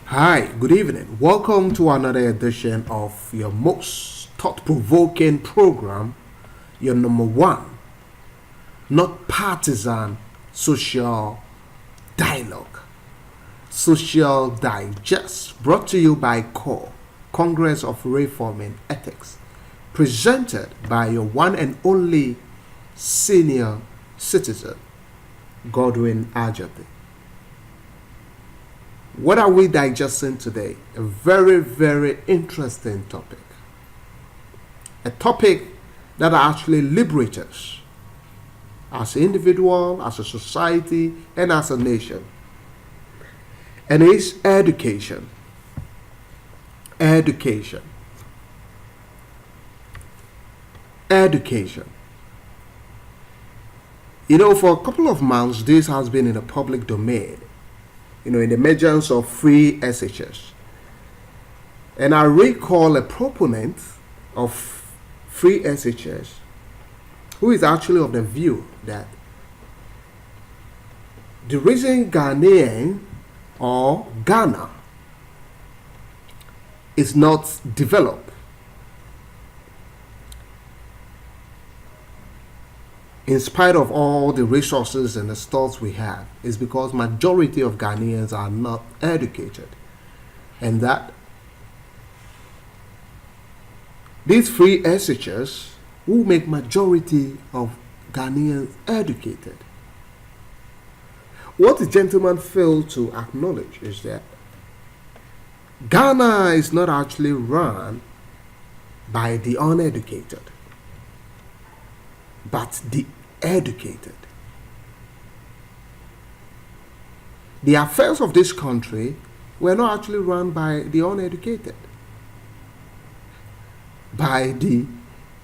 Hi, good evening. Welcome to another edition of your most thought-provoking program, your number one, not partisan social dialogue, social digest, brought to you by CORE, Congress of Reforming Ethics, presented by your one and only senior citizen, Godwin Ajabi. What are we digesting today? A very, very interesting topic. A topic that actually liberates us as an individual, as a society, and as a nation. And it's education. Education. Education. For a couple of months, this has been in the public domain. In the emergence of free SHS. And I recall a proponent of free SHS who is actually of the view that the reason Ghanaian or Ghana is not developed in spite of all the resources and the stores we have, is because majority of Ghanaians are not educated. And that these free SHS will make majority of Ghanaians educated. What the gentleman failed to acknowledge is that Ghana is not actually run by the uneducated, but the educated. The affairs of this country were not actually run by the uneducated, by the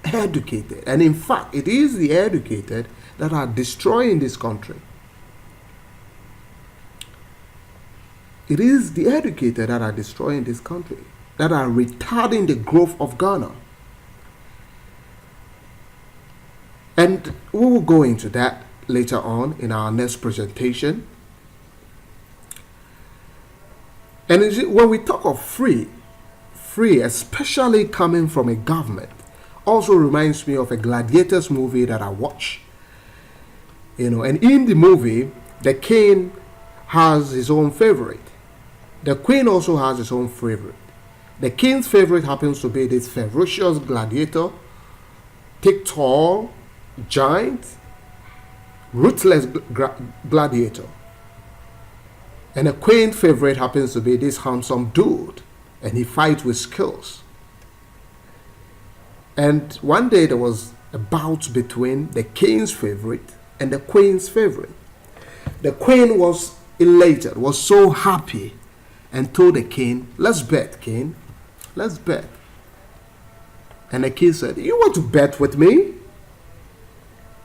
educated. And in fact, it is the educated that are destroying this country. It is the educated that are destroying this country, that are retarding the growth of Ghana. And we will go into that later on in our next presentation. And when we talk of free, especially coming from a government, also reminds me of a Gladiators movie that I watched. And in the movie, the king has his own favorite. The queen also has his own favorite. The king's favorite happens to be this ferocious gladiator, thick, tall, giant, ruthless gladiator. And the queen favorite happens to be this handsome dude, and he fights with skills. And one day there was a bout between the king's favorite and the queen's favorite. The queen was elated, was so happy, and told the king, "Let's bet, king, let's bet." And the king said, "You want to bet with me?"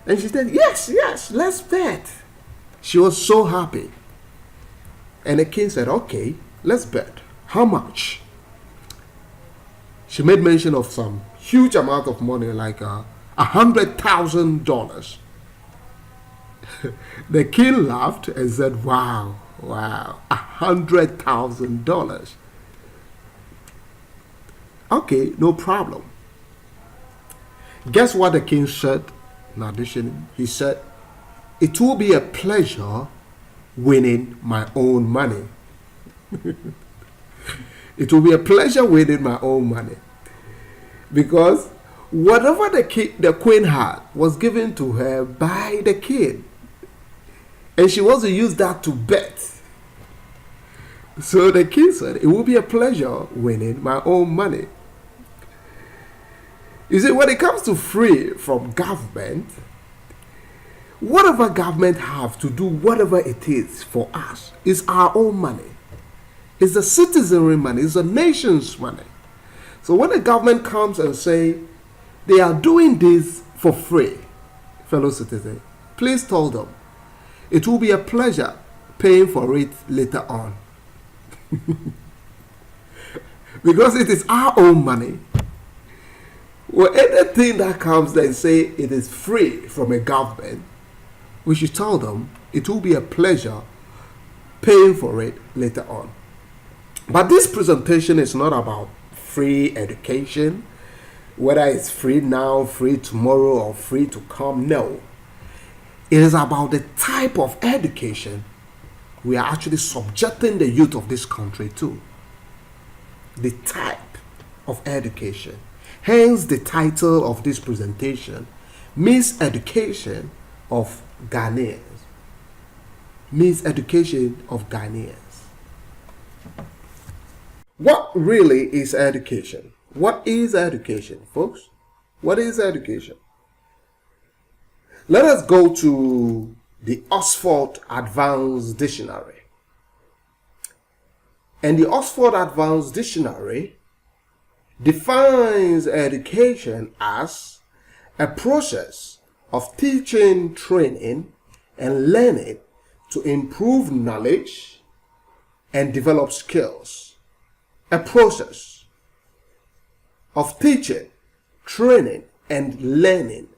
And she said, yes, let's bet. She was so happy. And the king said, "Okay, let's bet. How much?" She made mention of some huge amount of money, like $100,000. The king laughed and said, wow, $100,000. Okay, no problem. Guess what the king said? In addition, he said, "It will be a pleasure winning my own money." It will be a pleasure winning my own money. Because whatever the queen had was given to her by the king. And she wants to use that to bet. So the king said, "It will be a pleasure winning my own money." You see, when it comes to free from government, whatever government have to do, whatever it is for us, is our own money. It's the citizenry money. It's the nation's money. So when the government comes and say they are doing this for free, fellow citizens, please tell them it will be a pleasure paying for it later on. Because it is our own money. Well, anything that comes and say it is free from a government, we should tell them it will be a pleasure paying for it later on. But this presentation is not about free education, whether it's free now, free tomorrow, or free to come. No. It is about the type of education we are actually subjecting the youth of this country to. The type of education. Hence the title of this presentation, MISEDUCATION of Ghanaians. MISEDUCATION of Ghanaians. What really is education? What is education, folks? What is education? Let us go to the Oxford Advanced Dictionary. And the Oxford Advanced Dictionary defines education as a process of teaching, training, and learning to improve knowledge and develop skills. A process of teaching, training, and learning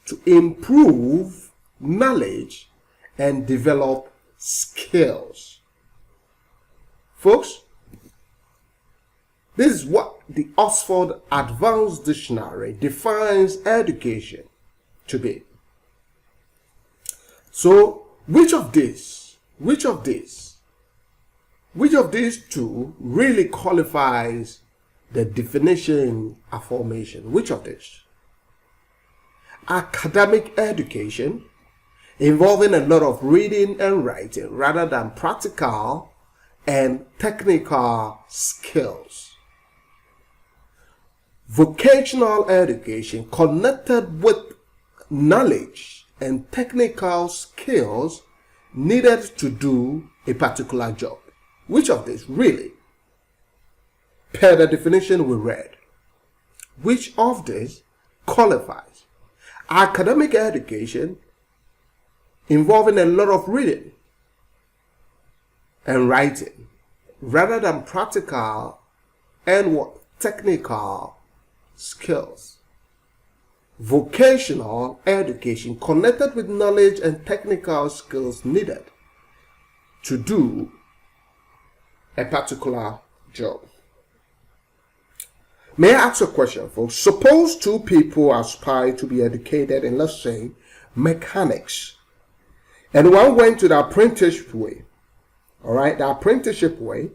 to improve knowledge and develop skills. Folks, this is what the Oxford Advanced Dictionary defines education to be. So, which of these two really qualifies the definition aforementioned? Which of these? Academic education, involving a lot of reading and writing rather than practical and technical skills. Vocational education, connected with knowledge and technical skills needed to do a particular job. Which of these really, per the definition we read, which of these qualifies? Academic education, involving a lot of reading and writing rather than practical and technical skills. Vocational education, connected with knowledge and technical skills needed to do a particular job. May I ask a question, folks? Suppose two people aspire to be educated in, let's say, mechanics, and one went to the apprenticeship way, the apprenticeship way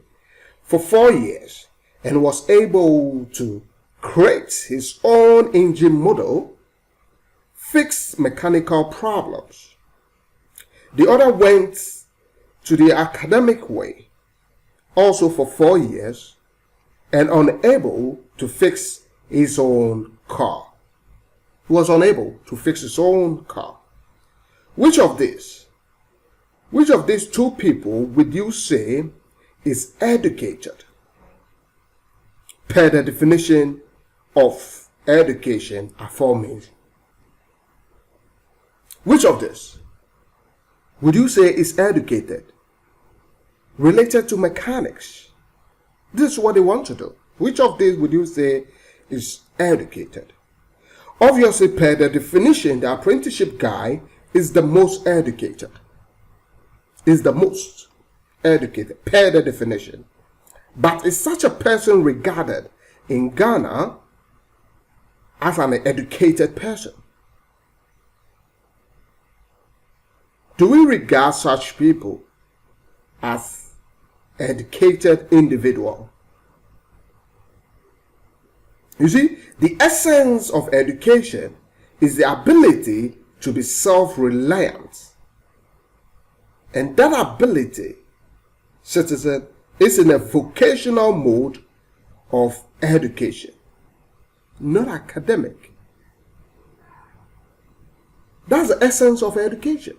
for 4 years, and was able to create his own engine model, fix mechanical problems. The other went to the academic way, also for 4 years, and unable to fix his own car. He was unable to fix his own car. Which of these two people would you say is educated per the definition of education aforementioned? Which of these would you say is educated related to mechanics? This is what they want to do. Which of these would you say is educated? Obviously, per the definition, the apprenticeship guy is the most educated. Is the most educated per the definition. But is such a person regarded in Ghana as an educated person? Do we regard such people as educated individual? You see, the essence of education is the ability to be self-reliant. And that ability, citizen, is in a vocational mode of education, not academic. That's the essence of education.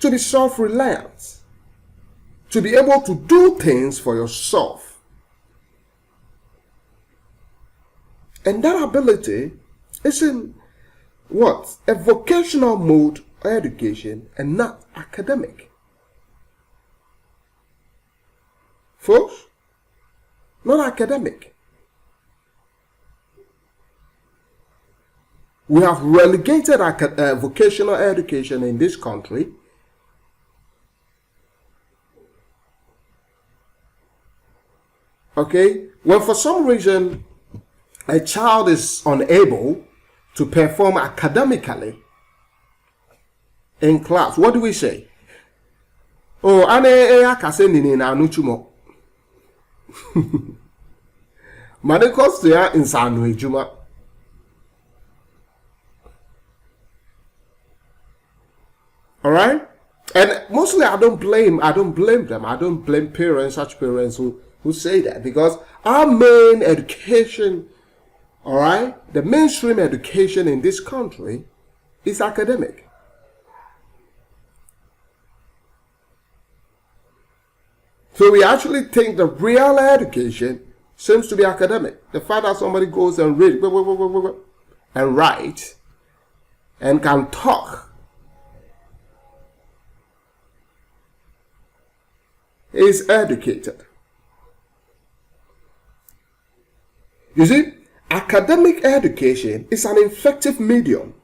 To be self-reliant. To be able to do things for yourself. And that ability is in what? A vocational mode of education and not academic. Folks, not academic. We have relegated vocational education in this country Okay? When for some reason a child is unable to perform academically in class, what do we say? Oh, ane akase nini na anuchumo. Mane kostu ya insanu ejuma. All right? And mostly I don't blame them. I don't blame parents, such parents who say that, because our main education, all right, the mainstream education in this country is academic. So we actually think the real education seems to be academic. The fact that somebody goes and read and write and can talk is educated. You see, academic education is an effective medium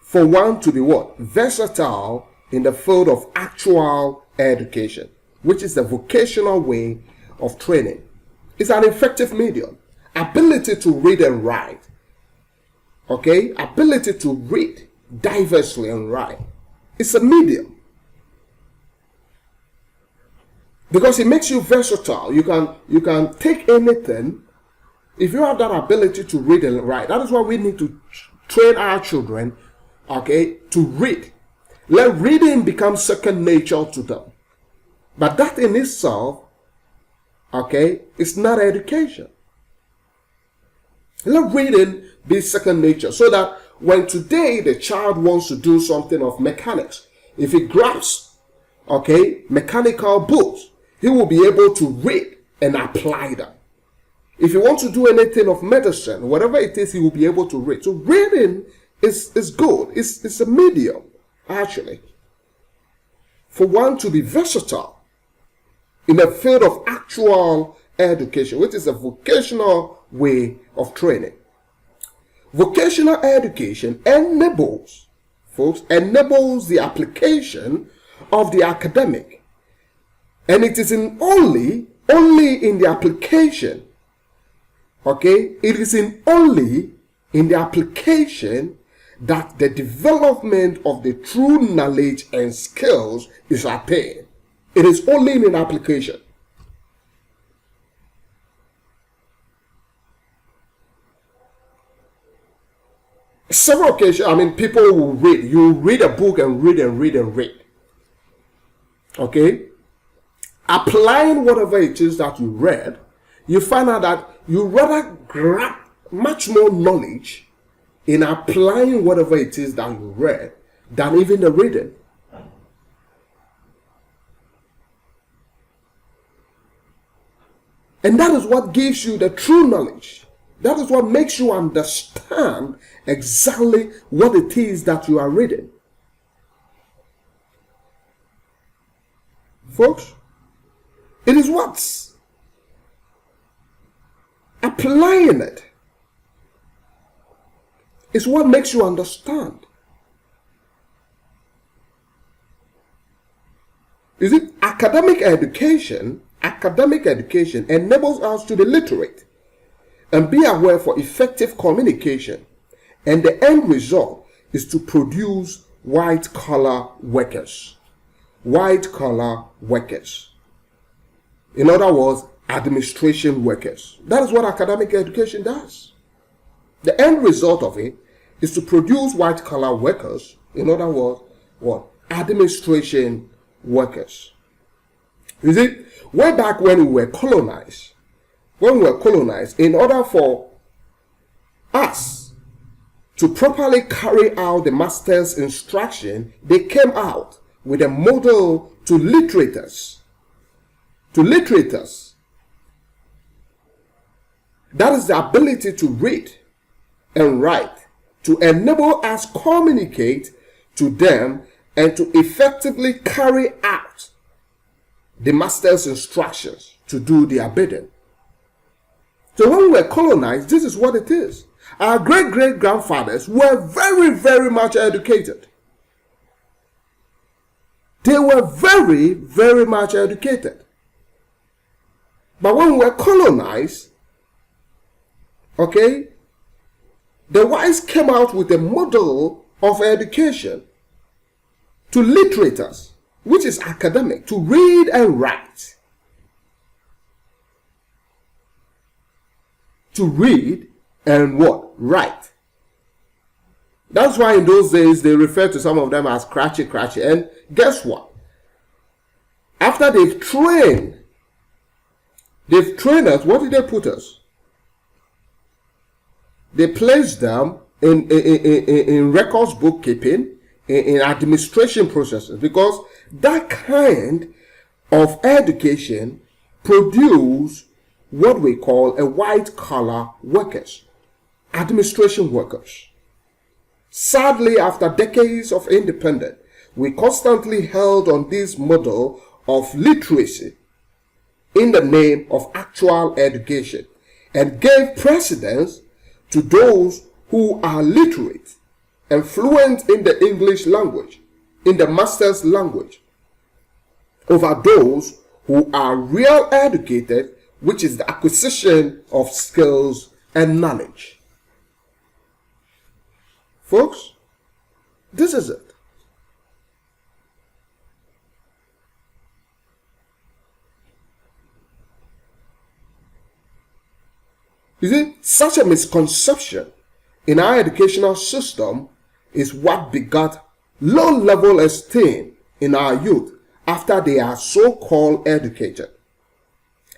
for one to be what? Versatile in the field of actual education, which is the vocational way of training. It's an effective medium. Ability to read and write. Okay? Ability to read diversely and write. It's a medium. Because it makes you versatile. You can take anything. If you have that ability to read and write, that is why we need to train our children, okay, to read. Let reading become second nature to them. But that in itself, okay, is not education. Let reading be second nature, so that when today the child wants to do something of mechanics, if he grabs, okay, mechanical books, he will be able to read and apply them. If he wants to do anything of medicine, whatever it is, he will be able to read. So reading is good. It's a medium, actually, for one to be versatile in the field of actual education, which is a vocational way of training. Vocational education enables, folks, enables the application of the academic. And it is only in the application, okay, it is only in the application that the development of the true knowledge and skills is attained. It is only in an application. Several occasions, I mean, people will read. You read a book and read and read and read. Okay? Applying whatever it is that you read, you find out that you rather grab much more knowledge in applying whatever it is that you read than even the reading. And that is what gives you the true knowledge. That is what makes you understand exactly what it is that you are reading. Folks, it is what's applying it is what makes you understand. Is it academic education? Academic education enables us to be literate and be aware for effective communication, and the end result is to produce white-collar workers. White-collar workers. In other words, administration workers. That is what academic education does. The end result of it is to produce white-collar workers. In other words, what? Administration workers. You see, way back when we were colonized, in order for us to properly carry out the master's instruction, they came out with a model to literators. That is the ability to read and write, to enable us communicate to them and to effectively carry out the master's instructions to do their bidding. So when we were colonized, this is what it is. Our great-great-grandfathers were very, very much educated. They were very, very much educated. But when we were colonized, okay, the whites came out with a model of education to literators, which is academic, to read and write. To read and what? Write. That's why in those days they refer to some of them as cratchy. And guess what? After they've trained us, what did they put us? They placed them in records bookkeeping, in administration processes, because that kind of education produce what we call a white collar workers, administration workers. Sadly, after decades of independence, we constantly held on this model of literacy in the name of actual education and gave precedence to those who are literate and fluent in the English language, in the master's language, over those who are real educated, which is the acquisition of skills and knowledge. Folks, this is it. You see, such a misconception in our educational system is what begat low-level esteem in our youth after they are so-called educated.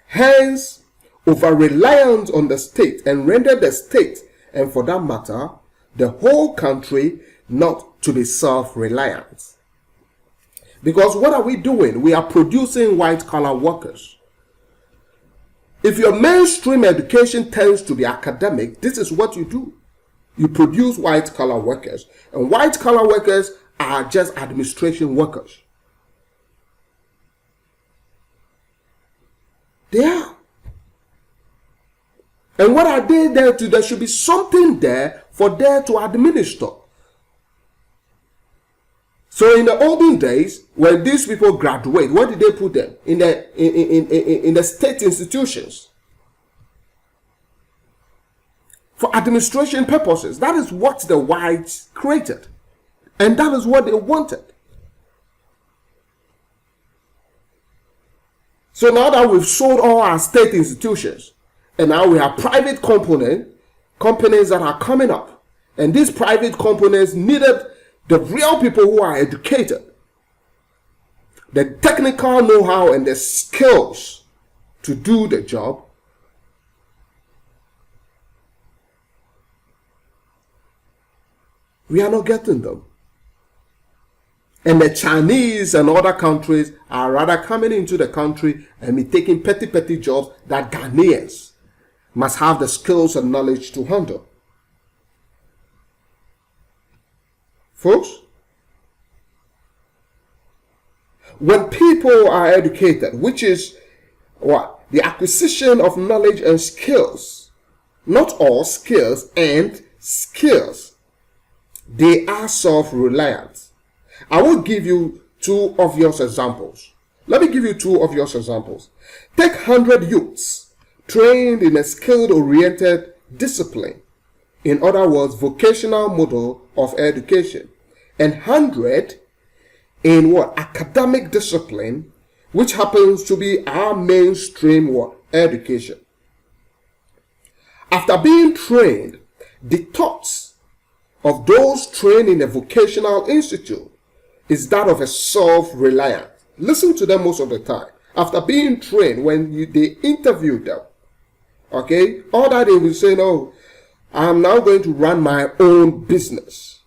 Hence, over-reliance on the state and rendered the state, and for that matter, the whole country, not to be self-reliant. Because what are we doing? We are producing white-collar workers. If your mainstream education tends to be academic, this is what you do. You produce white-collar workers. And white-collar workers are just administration workers. They are. And what are they there to? There should be something there for them to administer. So in the olden days, when these people graduate, where did they put them? In the state institutions. For administration purposes. That is what the whites created. And that is what they wanted. So now that we've sold all our state institutions, and now we have private companies that are coming up. And these private companies needed the real people who are educated, the technical know-how and the skills to do the job. We are not getting them. And the Chinese and other countries are rather coming into the country and be taking petty jobs that Ghanaians must have the skills and knowledge to handle. Folks, when people are educated, which is what? The acquisition of knowledge and skills, not all skills and skills, they are self-reliant. I will give you two obvious examples. Let me give you two obvious examples. Take 100 youths trained in a skill-oriented discipline, in other words, vocational model of education, and 100 in what? Academic discipline, which happens to be our mainstream what? Education. After being trained, the thoughts of those trained in a vocational institute is that of a self-reliant. Listen to them most of the time. After being trained, when they interview them, okay, all that they will say, no, I'm now going to run my own business.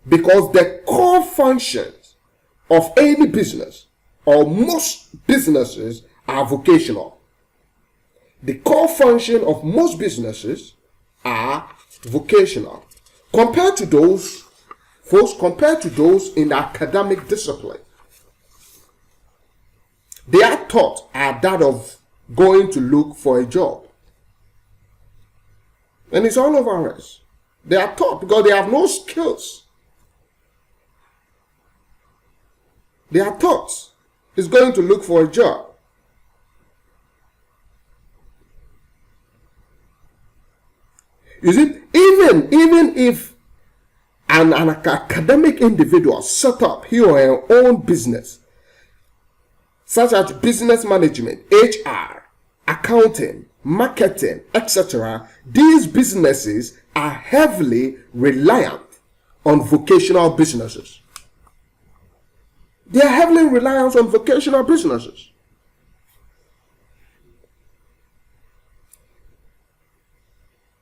Because the core functions of any business, or most businesses, are vocational. The core function of most businesses are vocational. Compared to those in the academic discipline, their thoughts are that of going to look for a job. And it's all over us. They are taught because they have no skills. Their thoughts is going to look for a job. You see, even if an academic individual set up he or her own business, such as business management, HR, accounting, marketing, etc., these businesses are heavily reliant on vocational businesses. They are heavily reliant on vocational businesses.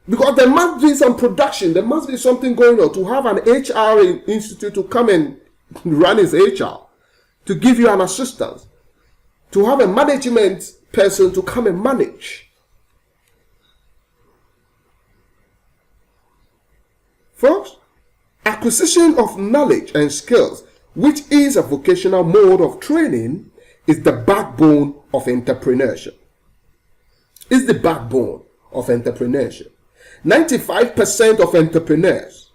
Because there must be some production, there must be something going on to have an HR institute to come and run his HR, to give you an assistance, to have a management person to come and manage. First, acquisition of knowledge and skills, which is a vocational mode of training, is the backbone of entrepreneurship. It's the backbone of entrepreneurship. 95% of entrepreneurs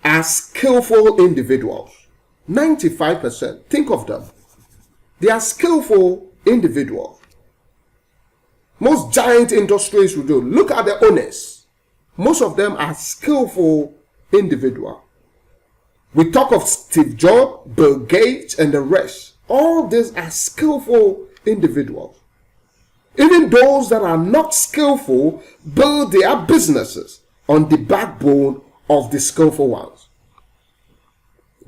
are skillful individuals. 95%. Think of them. They are skillful individuals. Most giant industries will do. Look at the owners. Most of them are skillful individuals. We talk of Steve Jobs, Bill Gates, and the rest. All these are skillful individuals. Even those that are not skillful build their businesses on the backbone of the skillful ones.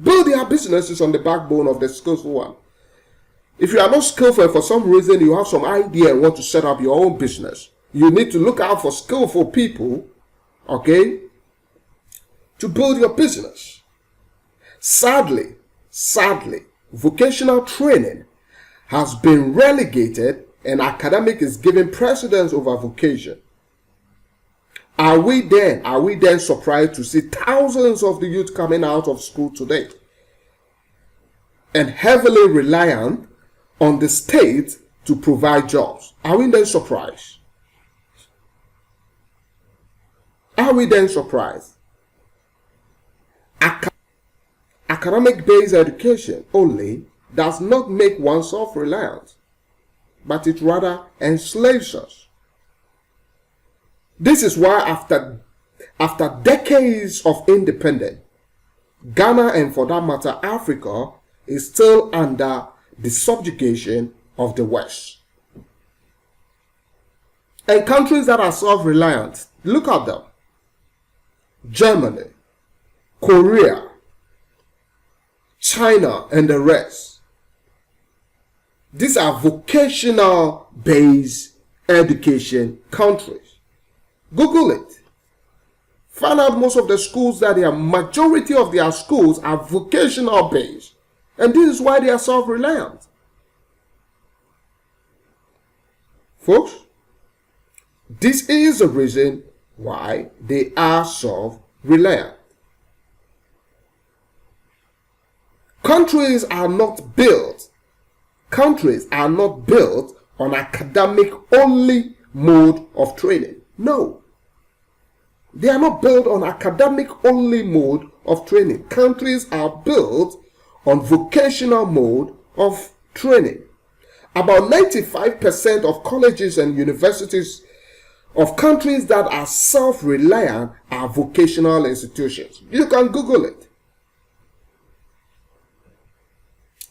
Build their businesses on the backbone of the skillful one. If you are not skillful and for some reason you have some idea and want to set up your own business, you need to look out for skillful people, okay, to build your business. Sadly, vocational training has been relegated and academic is given precedence over vocation. Are we then surprised to see thousands of the youth coming out of school today and heavily reliant on the state to provide jobs? Are we then surprised? Are we then surprised? Academic-based education only does not make one self-reliant, but it rather enslaves us. This is why after decades of independence, Ghana, and for that matter Africa, is still under the subjugation of the West. And countries that are self-reliant, look at them. Germany, Korea, China, and the rest. These are vocational based education countries. Google it. Find out most of the schools that majority of their schools are vocational based. And this is why they are self-reliant. Folks, this is the reason why they are self-reliant. Countries are not built on academic only mode of training. No. They are not built on academic only mode of training. Countries are built on vocational mode of training. About 95% of colleges and universities of countries that are self-reliant are vocational institutions. You can Google it.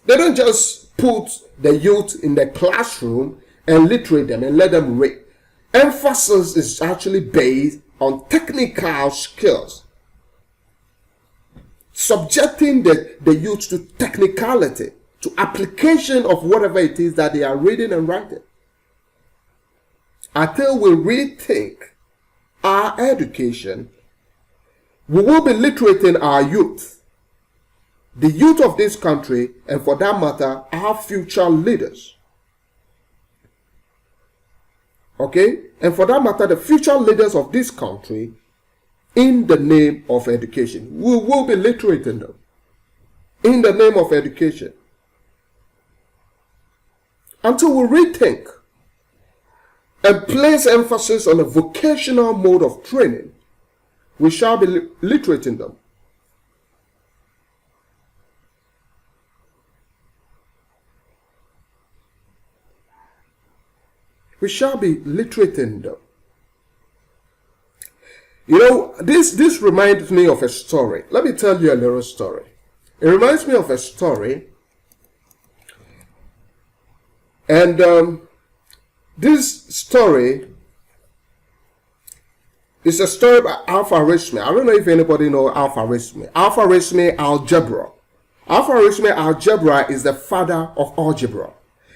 They don't just put the youth in the classroom and literate them and let them read. Emphasis is actually based on technical skills, subjecting the youth to technicality, to application of whatever it is that they are reading and writing. Until we rethink our education, we will be literating our youth, the youth of this country, and for that matter, our future leaders. Okay? And for that matter, the future leaders of this country, in the name of education. We will be literating them in the name of education. Until we rethink and place emphasis on a vocational mode of training, we shall be literating them. We shall be literating them. You know, this reminds me of a story. Let me tell you a little story. It reminds me of a story. And this story is a story about alpharism. I don't know if anybody knows alpharism. Alpharism algebra. Alpharism algebra is the father of algebra.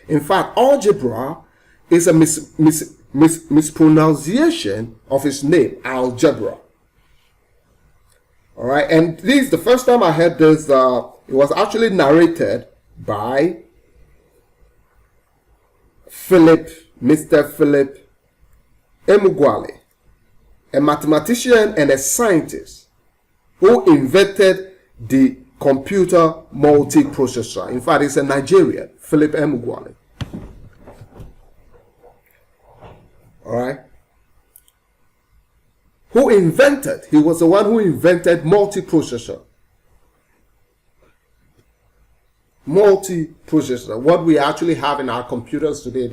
In fact, algebra is a mispronunciation of his name, algebra. All right, and this is the first time I heard this. It was actually narrated by Mr. Philip Emeagwali, a mathematician and a scientist who invented the computer multiprocessor. In fact, it's a Nigerian, Philip Emeagwali. All right. He was the one who invented multiprocessor. Multiprocessor. What we actually have in our computers today,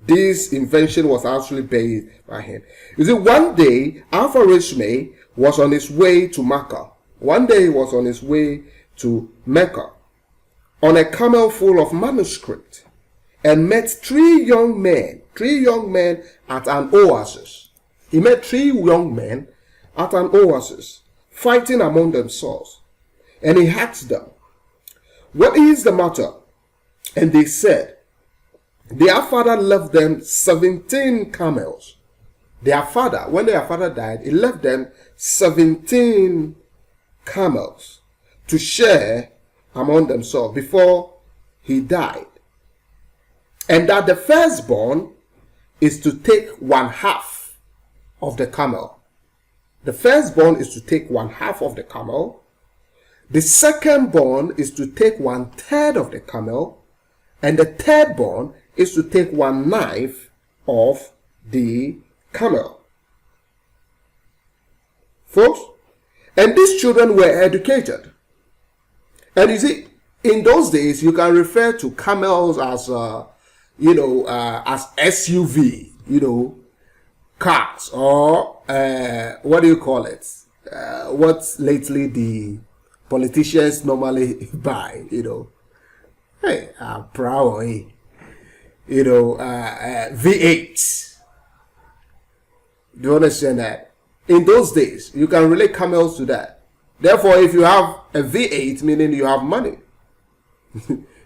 this invention was actually based by him. You see, one day, Alpha-Risme was on his way to Mecca. One day he was on his way to Mecca on a camel full of manuscript and met three young men at an oasis. He met three young men at an oasis fighting among themselves. And he asked them, "What is the matter?" And they said, their father left them 17 camels. Their father, when their father died, he left them 17 camels to share among themselves before he died. And that the firstborn is to take one half of the camel. The firstborn is to take one half of the camel. The secondborn is to take 1/3 of the camel. And the thirdborn is to take 1/9 of the camel. Folks, and these children were educated. And you see, in those days, you can refer to camels as, as SUV, cars, or what do you call it? What lately the politicians normally buy, Hey, I'm proud, V8. Do you understand that? In those days, you can relate camels to that. Therefore, if you have a V8, meaning you have money.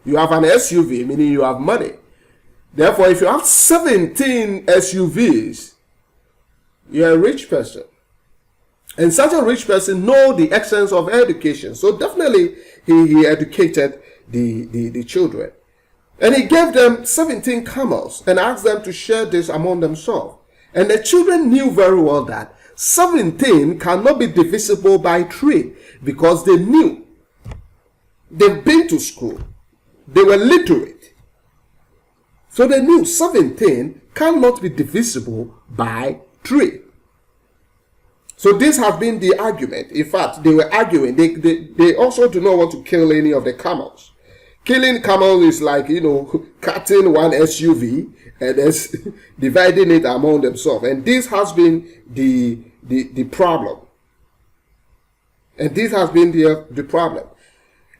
You have an SUV, meaning you have money. Therefore, if you have 17 SUVs, you're a rich person. And such a rich person knows the essence of education. So definitely, he educated the children. And he gave them 17 camels and asked them to share this among themselves. And the children knew very well that 17 cannot be divisible by 3 because they knew. They've been to school. They were literate. So they knew 17 cannot be divisible by 3. So this has been the argument. In fact, they were arguing. They also do not want to kill any of the camels. Killing camels is like, cutting one SUV and then dividing it among themselves. And this has been the problem. And this has been the problem.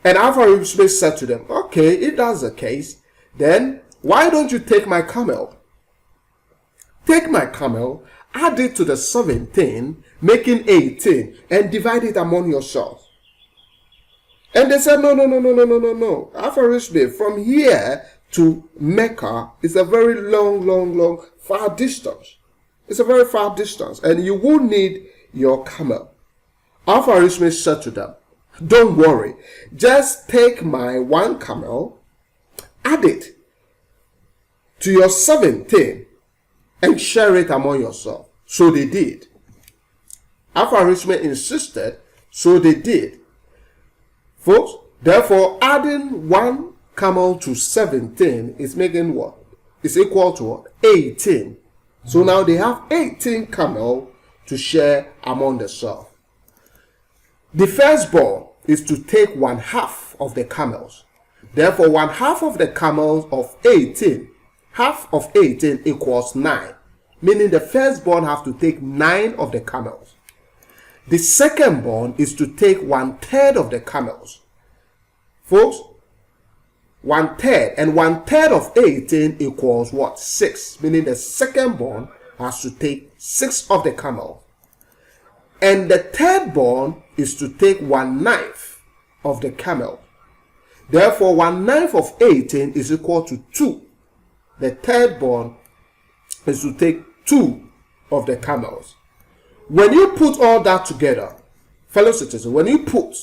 And Alpha-Risme said to them, okay, if that's the case, then why don't you take my camel? Take my camel, add it to the 17, making 18, and divide it among yourselves. And they said, no. Alpha-Risme, from here to Mecca is a very long, far distance. It's a very far distance, and you will need your camel. Alpha-Risme said to them, don't worry, just take my one camel, add it to your 17, and share it among yourselves. So they did. Alpha-Risme insisted, so they did. Folks, therefore, adding one camel to 17 is making what? It's equal to what? 18. So now they have 18 camel to share among themselves. The firstborn is to take 1/2 of the camels. Therefore, 1/2 of the camels of 18, half of 18 equals 9. Meaning the firstborn have to take 9 of the camels. The second born is to take 1/3 of the camels. Folks, 1/3, and 1/3 of 18 equals what? 6, meaning the second born has to take 6 of the camel. And the third born is to take 1/9 of the camel. Therefore, 1/9 of 18 is equal to 2. The third born is to take 2 of the camels. When you put all that together, fellow citizens, when you put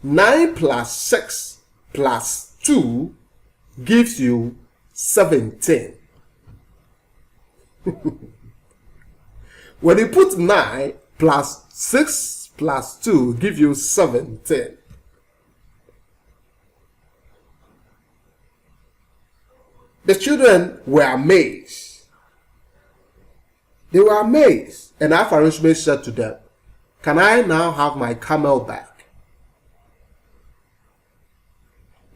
9 plus 6 plus 2 gives you 17. When you put 9 plus 6 plus 2 gives you 17. The children were amazed. They were amazed. And Aforementioned said to them, "Can I now have my camel back?"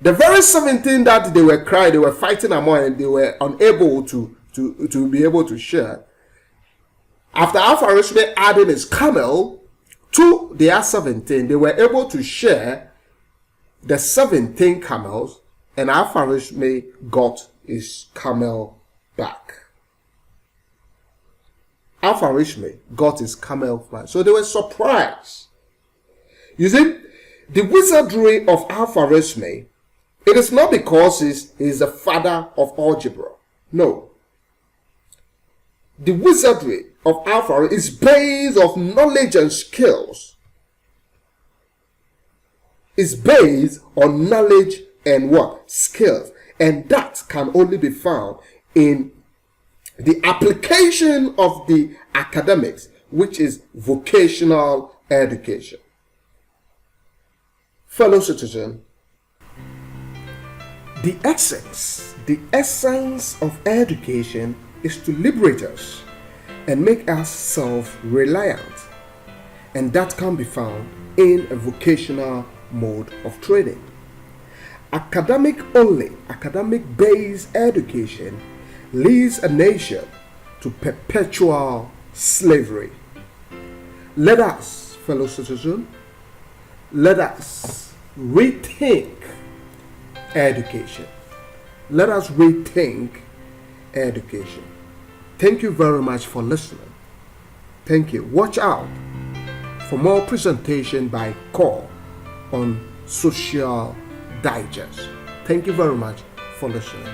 The very 17 that they were crying, they were fighting among, and they were unable to be able to share. After Aforementioned added his camel to their 17, they were able to share the 17 camels, and Aforementioned got his camel back. Aforementioned got his camel back. So they were surprised. You see, the wizardry of Aforementioned, it is not because he's the father of algebra. No. The wizardry of Aforementioned is based on knowledge and skills. It's based on knowledge and what? Skills. And that can only be found in the application of the academics, which is vocational education. Fellow citizen, the essence of education is to liberate us and make us self-reliant, and that can be found in a vocational mode of training. Academic-based education leads a nation to perpetual slavery. Let us, fellow citizens, let us rethink education. Let us rethink education. Thank you very much for listening. Thank you. Watch out for more presentation by Call on Social Digest. Thank you very much for listening.